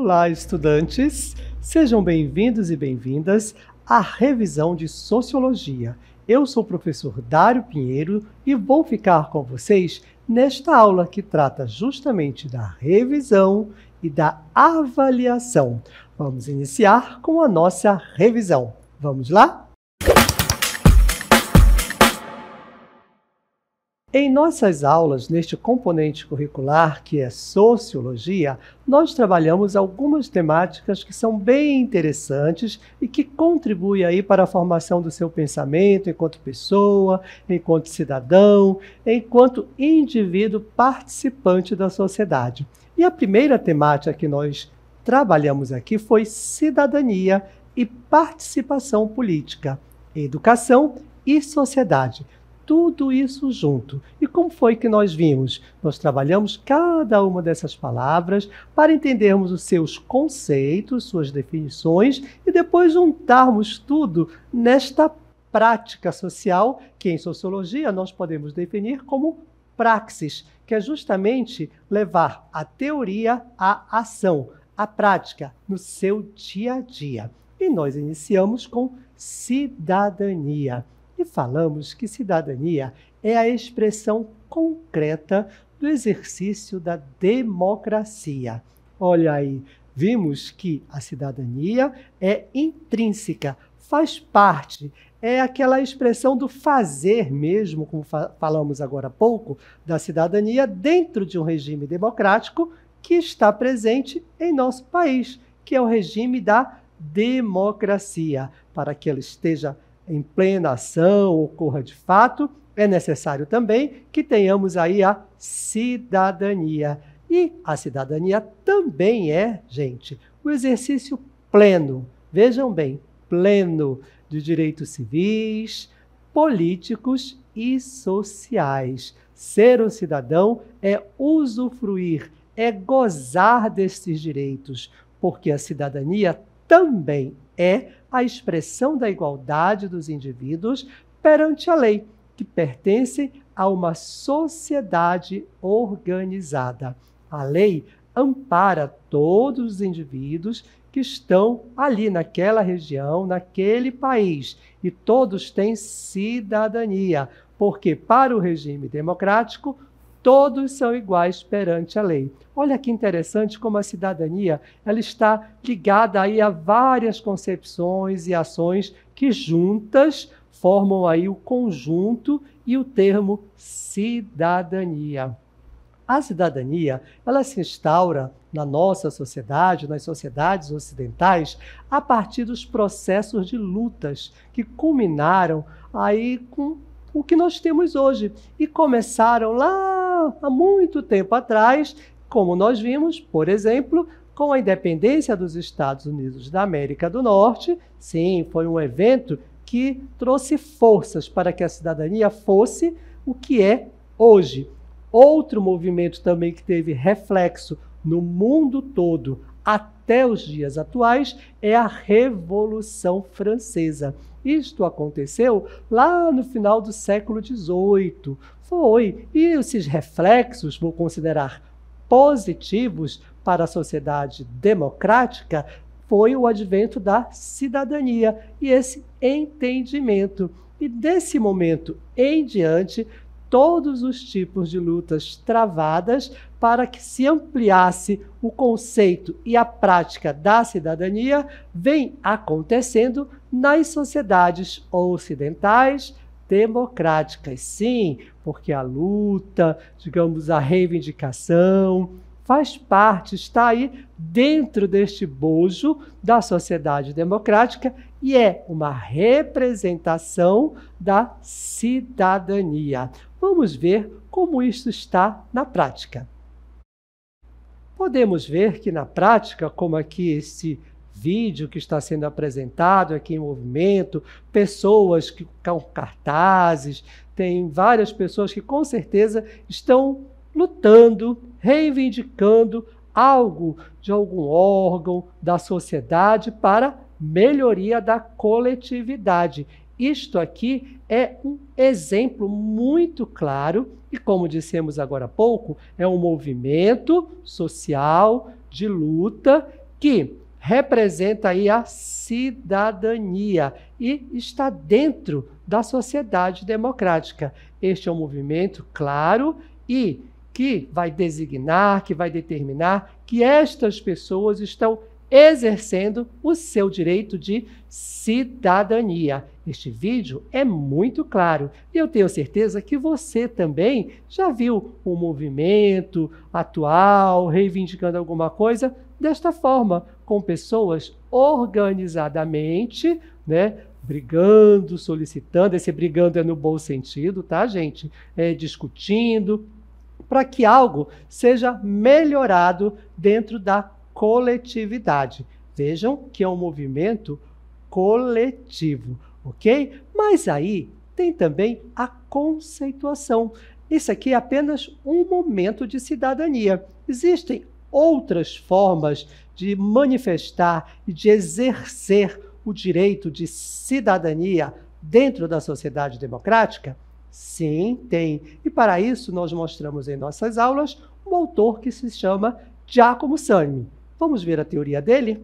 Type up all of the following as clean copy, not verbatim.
Olá, estudantes! Sejam bem-vindos e bem-vindas à revisão de Sociologia. Eu sou o professor Dário Pinheiro e vou ficar com vocês nesta aula que trata justamente da revisão e da avaliação. Vamos iniciar com a nossa revisão. Vamos lá? Em nossas aulas, neste componente curricular, que é Sociologia, nós trabalhamos algumas temáticas que são bem interessantes e que contribuem aí para a formação do seu pensamento enquanto pessoa, enquanto cidadão, enquanto indivíduo participante da sociedade. E a primeira temática que nós trabalhamos aqui foi cidadania e participação política, educação e sociedade. Tudo isso junto. E como foi que nós vimos? Nós trabalhamos cada uma dessas palavras para entendermos os seus conceitos, suas definições e depois juntarmos tudo nesta prática social que em sociologia nós podemos definir como praxis, que é justamente levar a teoria à ação, à prática, no seu dia a dia. E nós iniciamos com cidadania. E falamos que cidadania é a expressão concreta do exercício da democracia. Olha aí, vimos que a cidadania é intrínseca, faz parte, é aquela expressão do fazer mesmo, como falamos agora há pouco, da cidadania dentro de um regime democrático que está presente em nosso país, que é o regime da democracia. Para que ela esteja em plena ação, ocorra de fato, é necessário também que tenhamos aí a cidadania. E a cidadania também é, gente, o exercício pleno, vejam bem, pleno de direitos civis, políticos e sociais. Ser um cidadão é usufruir, é gozar desses direitos, porque a cidadania também é a expressão da igualdade dos indivíduos perante a lei, que pertencem a uma sociedade organizada. A lei ampara todos os indivíduos que estão ali naquela região, naquele país, e todos têm cidadania, porque para o regime democrático, todos são iguais perante a lei. Olha que interessante como a cidadania ela está ligada aí a várias concepções e ações que juntas formam aí o conjunto e o termo cidadania. A cidadania ela se instaura na nossa sociedade, nas sociedades ocidentais, a partir dos processos de lutas que culminaram aí com o que nós temos hoje e começaram lá há muito tempo atrás, como nós vimos, por exemplo, com a independência dos Estados Unidos da América do Norte. Sim, foi um evento que trouxe forças para que a cidadania fosse o que é hoje. Outro movimento também que teve reflexo no mundo todo até os dias atuais é a Revolução Francesa. Isto aconteceu lá no final do século XVIII. E esses reflexos, vou considerar positivos para a sociedade democrática, foi o advento da cidadania e esse entendimento. E desse momento em diante, todos os tipos de lutas travadas para que se ampliasse o conceito e a prática da cidadania vem acontecendo nas sociedades ocidentais democráticas. Sim, porque a luta, digamos, a reivindicação, faz parte, está aí dentro deste bojo da sociedade democrática e é uma representação da cidadania. Vamos ver como isso está na prática. Podemos ver que na prática, como aqui esse vídeo que está sendo apresentado aqui em movimento, pessoas que com cartazes, tem várias pessoas que com certeza estão lutando, reivindicando algo de algum órgão da sociedade para melhoria da coletividade. Isto aqui é um exemplo muito claro e, como dissemos agora há pouco, é um movimento social de luta que representa aí a cidadania e está dentro da sociedade democrática. Este é um movimento claro e que vai designar, que vai determinar que estas pessoas estão exercendo o seu direito de cidadania. Este vídeo é muito claro e eu tenho certeza que você também já viu um movimento atual reivindicando alguma coisa desta forma, com pessoas organizadamente, né, brigando, solicitando. Esse brigando é no bom sentido, tá, gente? Discutindo para que algo seja melhorado dentro da coletividade. Vejam que é um movimento coletivo, ok? Mas aí tem também a conceituação. Isso aqui é apenas um momento de cidadania. Existem outras formas de manifestar e de exercer o direito de cidadania dentro da sociedade democrática? Sim, tem. E para isso nós mostramos em nossas aulas um autor que se chama Giacomo Samni. Vamos ver a teoria dele?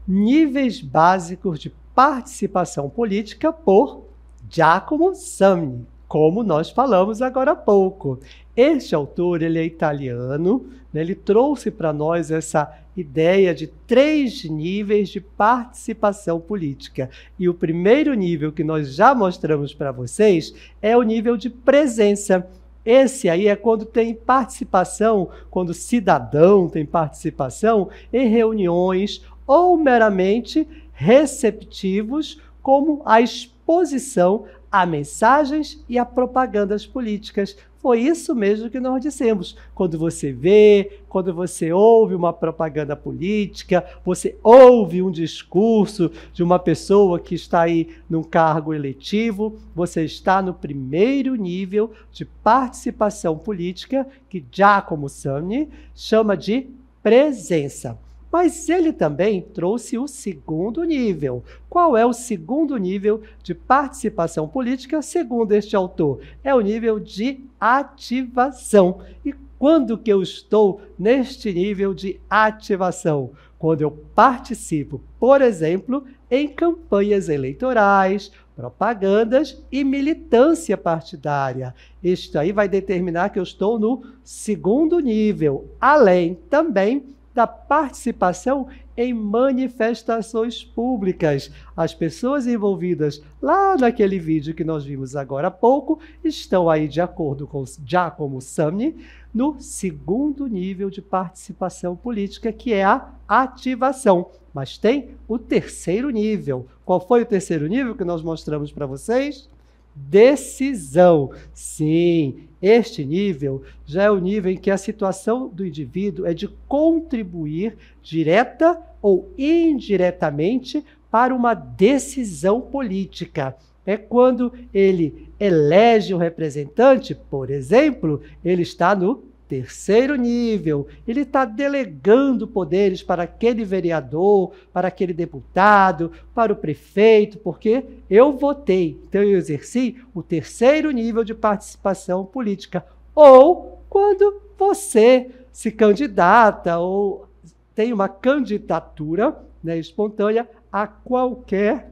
Níveis básicos de participação política por Giacomo Samni, como nós falamos agora há pouco. Este autor, ele é italiano, né? Ele trouxe para nós essa ideia de 3 níveis de participação política. E o primeiro nível que nós já mostramos para vocês é o nível de presença. Esse aí é quando tem participação, quando o cidadão tem participação em reuniões ou meramente receptivos, como a exposição a mensagens e a propagandas políticas. Foi isso mesmo que nós dissemos. Quando você vê, quando você ouve uma propaganda política, você ouve um discurso de uma pessoa que está aí num cargo eletivo, você está no primeiro nível de participação política, que Giacomo Samni chama de presença. Mas ele também trouxe o segundo nível. Qual é o segundo nível de participação política, segundo este autor? É o nível de ativação. E quando que eu estou neste nível de ativação? Quando eu participo, por exemplo, em campanhas eleitorais, propagandas e militância partidária. Isto aí vai determinar que eu estou no segundo nível, além também da participação em manifestações públicas. As pessoas envolvidas lá naquele vídeo que nós vimos agora há pouco estão aí, de acordo com Giacomo Samni, no segundo nível de participação política, que é a ativação. Mas tem o terceiro nível. Qual foi o terceiro nível que nós mostramos para vocês? Decisão. Sim, este nível já é o nível em que a situação do indivíduo é de contribuir direta ou indiretamente para uma decisão política. É quando ele elege um representante, por exemplo, ele está no terceiro nível, ele está delegando poderes para aquele vereador, para aquele deputado, para o prefeito, porque eu votei, então eu exerci o terceiro nível de participação política. Ou quando você se candidata ou tem uma candidatura, né, espontânea a qualquer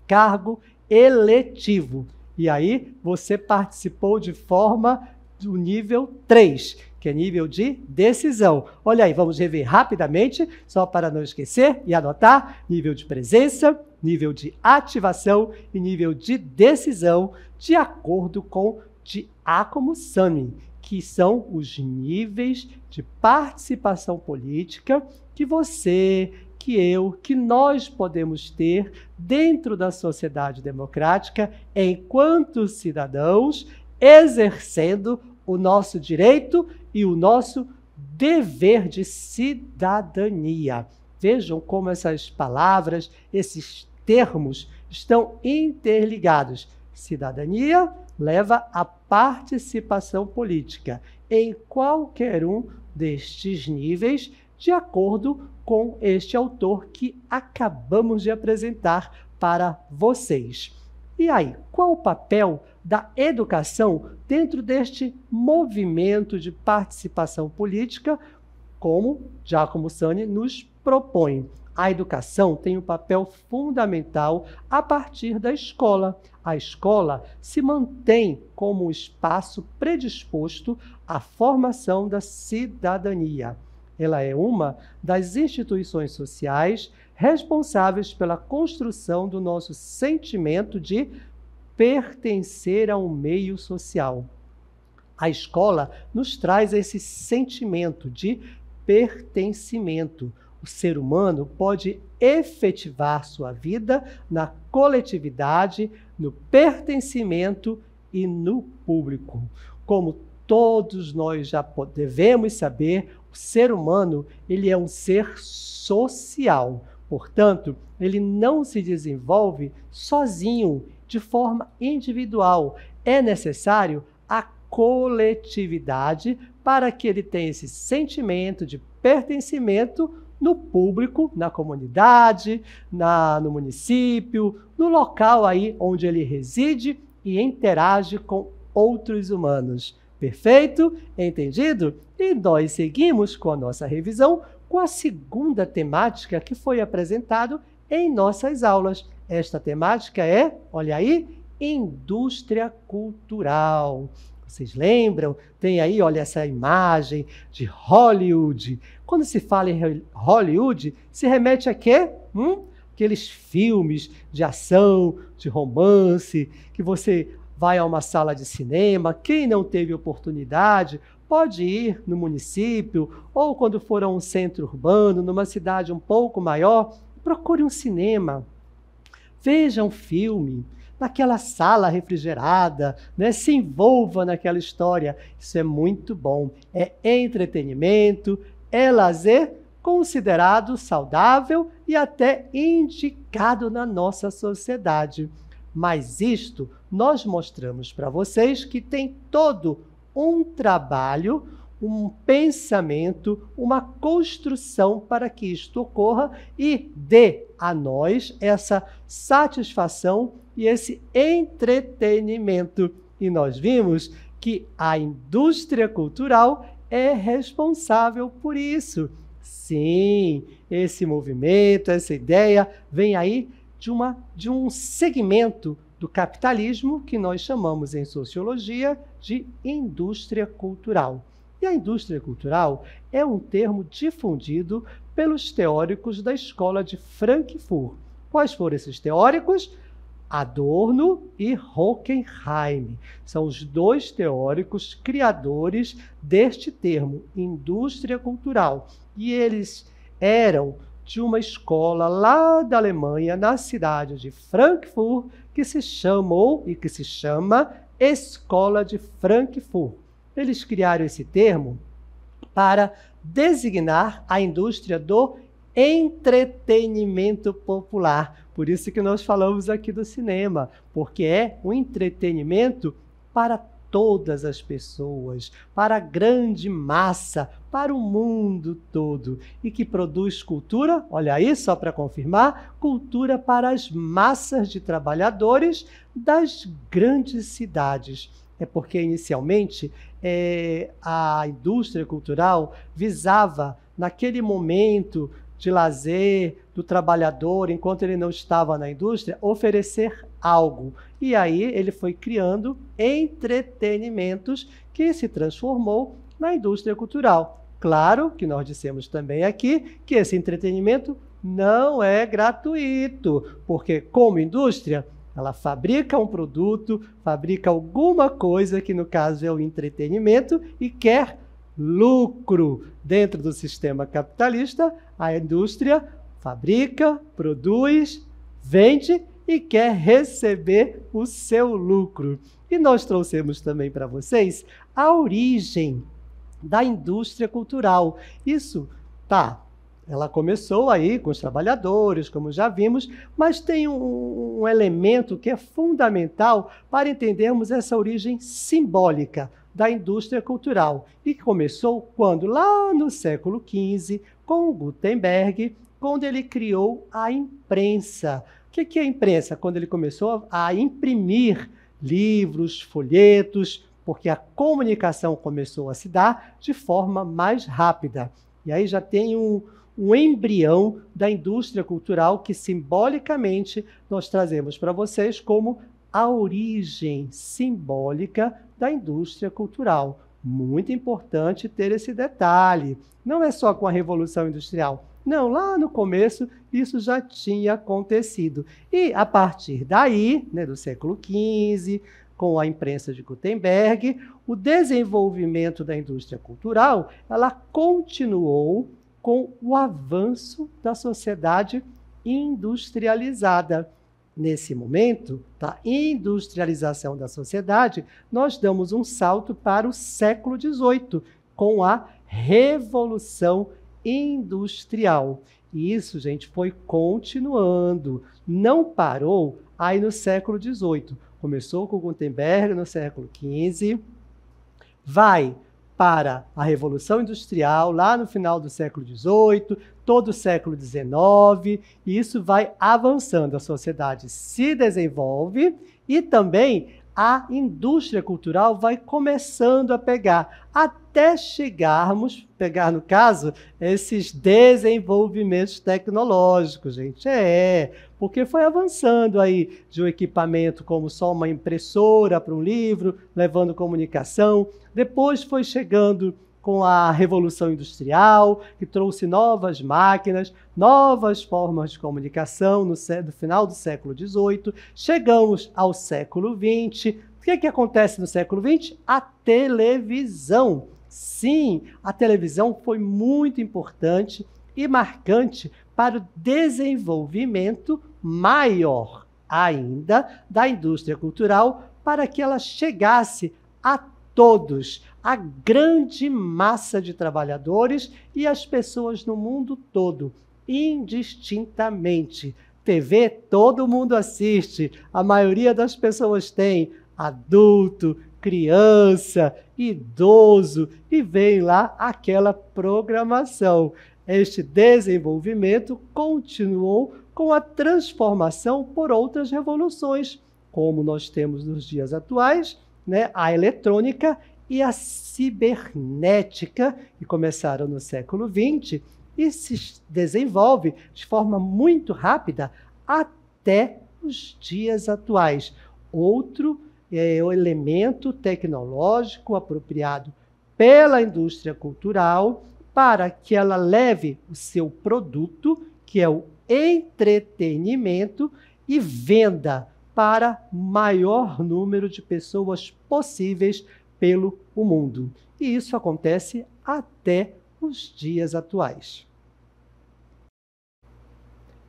cargo eletivo. E aí você participou de forma do nível 3, que é nível de decisão. Olha aí, vamos rever rapidamente, só para não esquecer e anotar: nível de presença, nível de ativação e nível de decisão, de acordo com Giacomo Samni, que são os níveis de participação política que você, que eu, que nós podemos ter dentro da sociedade democrática enquanto cidadãos, exercendo o nosso direito e o nosso dever de cidadania. Vejam como essas palavras, esses termos estão interligados. Cidadania leva à participação política em qualquer um destes níveis, de acordo com este autor que acabamos de apresentar para vocês. E aí, qual o papel da educação dentro deste movimento de participação política como Giacomo Sani nos propõe. A educação tem um papel fundamental a partir da escola. A escola se mantém como um espaço predisposto à formação da cidadania. Ela é uma das instituições sociais responsáveis pela construção do nosso sentimento de pertencer a um meio social. A escola nos traz esse sentimento de pertencimento. O ser humano pode efetivar sua vida na coletividade, no pertencimento e no público. Como todos nós já devemos saber, o ser humano ele é um ser social. Portanto, ele não se desenvolve sozinho, de forma individual. É necessário a coletividade para que ele tenha esse sentimento de pertencimento no público, na comunidade, no município, no local aí onde ele reside e interage com outros humanos. Perfeito? Entendido? E nós seguimos com a nossa revisão com a segunda temática que foi apresentado em nossas aulas. Esta temática é, olha aí, indústria cultural. Vocês lembram? Tem aí, olha, essa imagem de Hollywood. Quando se fala em Hollywood, se remete a quê? Aqueles filmes de ação, de romance, que você vai a uma sala de cinema. Quem não teve oportunidade pode ir no município ou quando for a um centro urbano, numa cidade um pouco maior, procure um cinema. Veja um filme naquela sala refrigerada, né? Se envolva naquela história. Isso é muito bom. É entretenimento, é lazer considerado saudável e até indicado na nossa sociedade. Mas isto nós mostramos para vocês que tem todo um trabalho, um pensamento, uma construção para que isto ocorra e dê a nós essa satisfação e esse entretenimento. E nós vimos que a indústria cultural é responsável por isso. Sim, esse movimento, essa ideia vem aí de um segmento do capitalismo que nós chamamos em sociologia de indústria cultural. E a indústria cultural é um termo difundido pelos teóricos da escola de Frankfurt. Quais foram esses teóricos? Adorno e Horkheim. São os dois teóricos criadores deste termo, indústria cultural. E eles eram de uma escola lá da Alemanha, na cidade de Frankfurt, que se chamou e que se chama Escola de Frankfurt. Eles criaram esse termo para designar a indústria do entretenimento popular. Por isso que nós falamos aqui do cinema, porque é um entretenimento para todas as pessoas, para a grande massa, para o mundo todo, e que produz cultura, olha aí, só para confirmar, cultura para as massas de trabalhadores das grandes cidades. É porque, inicialmente, a indústria cultural visava, naquele momento de lazer do trabalhador, enquanto ele não estava na indústria, oferecer algo. E aí ele foi criando entretenimentos que se transformou na indústria cultural. Claro que nós dissemos também aqui que esse entretenimento não é gratuito, porque como indústria, ela fabrica um produto, fabrica alguma coisa, que no caso é o entretenimento, e quer lucro. Dentro do sistema capitalista, a indústria fabrica, produz, vende e quer receber o seu lucro. E nós trouxemos também para vocês a origem da indústria cultural. Isso, ela começou aí com os trabalhadores, como já vimos, mas tem um elemento que é fundamental para entendermos essa origem simbólica da indústria cultural, e que começou quando? Lá no século XV, com Gutenberg, quando ele criou a imprensa. O que é a imprensa? Quando ele começou a imprimir livros, folhetos, porque a comunicação começou a se dar de forma mais rápida. E aí já tem um embrião da indústria cultural que simbolicamente nós trazemos para vocês como a origem simbólica da indústria cultural. Muito importante ter esse detalhe. Não é só com a Revolução Industrial. Não, lá no começo isso já tinha acontecido. E a partir daí, né, do século XV, com a imprensa de Gutenberg, o desenvolvimento da indústria cultural, ela continuou com o avanço da sociedade industrializada. Nesse momento da industrialização da sociedade, nós damos um salto para o século XVIII, com a Revolução Industrial. E isso, gente, foi continuando, não parou aí no século XVIII. Começou com Gutenberg no século XV, vai para a Revolução Industrial, lá no final do século XVIII, todo o século XIX, e isso vai avançando. A sociedade se desenvolve e também a indústria cultural vai começando a pegar, até pegar no caso, esses desenvolvimentos tecnológicos, gente. Porque foi avançando aí de um equipamento como só uma impressora para um livro, levando comunicação. Depois foi chegando com a Revolução Industrial, que trouxe novas máquinas, novas formas de comunicação no final do século XVIII. Chegamos ao século XX. O que acontece no século XX? A televisão. Sim, a televisão foi muito importante e marcante para o desenvolvimento maior ainda da indústria cultural, para que ela chegasse a todos, a grande massa de trabalhadores e as pessoas no mundo todo, indistintamente. TV todo mundo assiste, a maioria das pessoas tem, adulto, criança, idoso, e vem lá aquela programação. Este desenvolvimento continuou com a transformação por outras revoluções, como nós temos nos dias atuais, né, a eletrônica e a cibernética, que começaram no século XX e se desenvolve de forma muito rápida até os dias atuais. Outro o elemento tecnológico apropriado pela indústria cultural para que ela leve o seu produto, que é o entretenimento, e venda para o maior número de pessoas possíveis pelo mundo. E isso acontece até os dias atuais.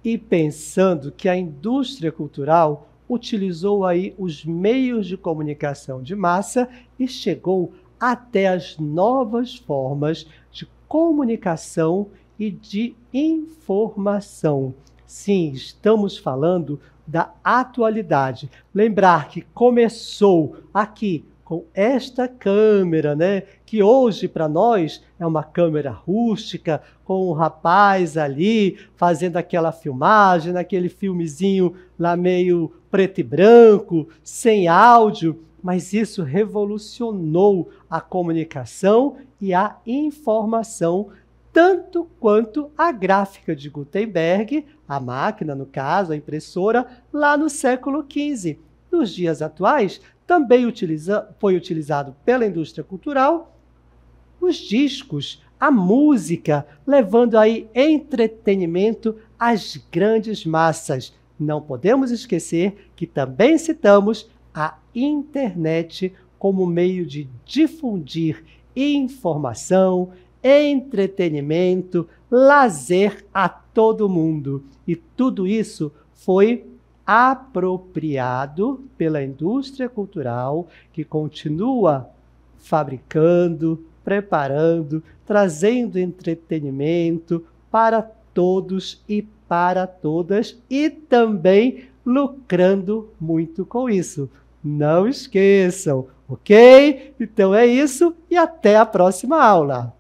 E pensando que a indústria cultural utilizou aí os meios de comunicação de massa e chegou até as novas formas de comunicação e de informação. Sim, estamos falando da atualidade. Lembrar que começou aqui com esta câmera, né? Que hoje para nós é uma câmera rústica, com um rapaz ali fazendo aquela filmagem, naquele filmezinho lá meio preto e branco, sem áudio, mas isso revolucionou a comunicação e a informação, tanto quanto a gráfica de Gutenberg, a máquina, no caso, a impressora, lá no século XV. Nos dias atuais, também foi utilizado pela indústria cultural os discos, a música, levando aí entretenimento às grandes massas. Não podemos esquecer que também citamos a internet como meio de difundir informação, entretenimento, lazer a todo mundo. E tudo isso foi apropriado pela indústria cultural, que continua fabricando, preparando, trazendo entretenimento para todos e para todas, e também lucrando muito com isso. Não esqueçam, ok? Então é isso e até a próxima aula.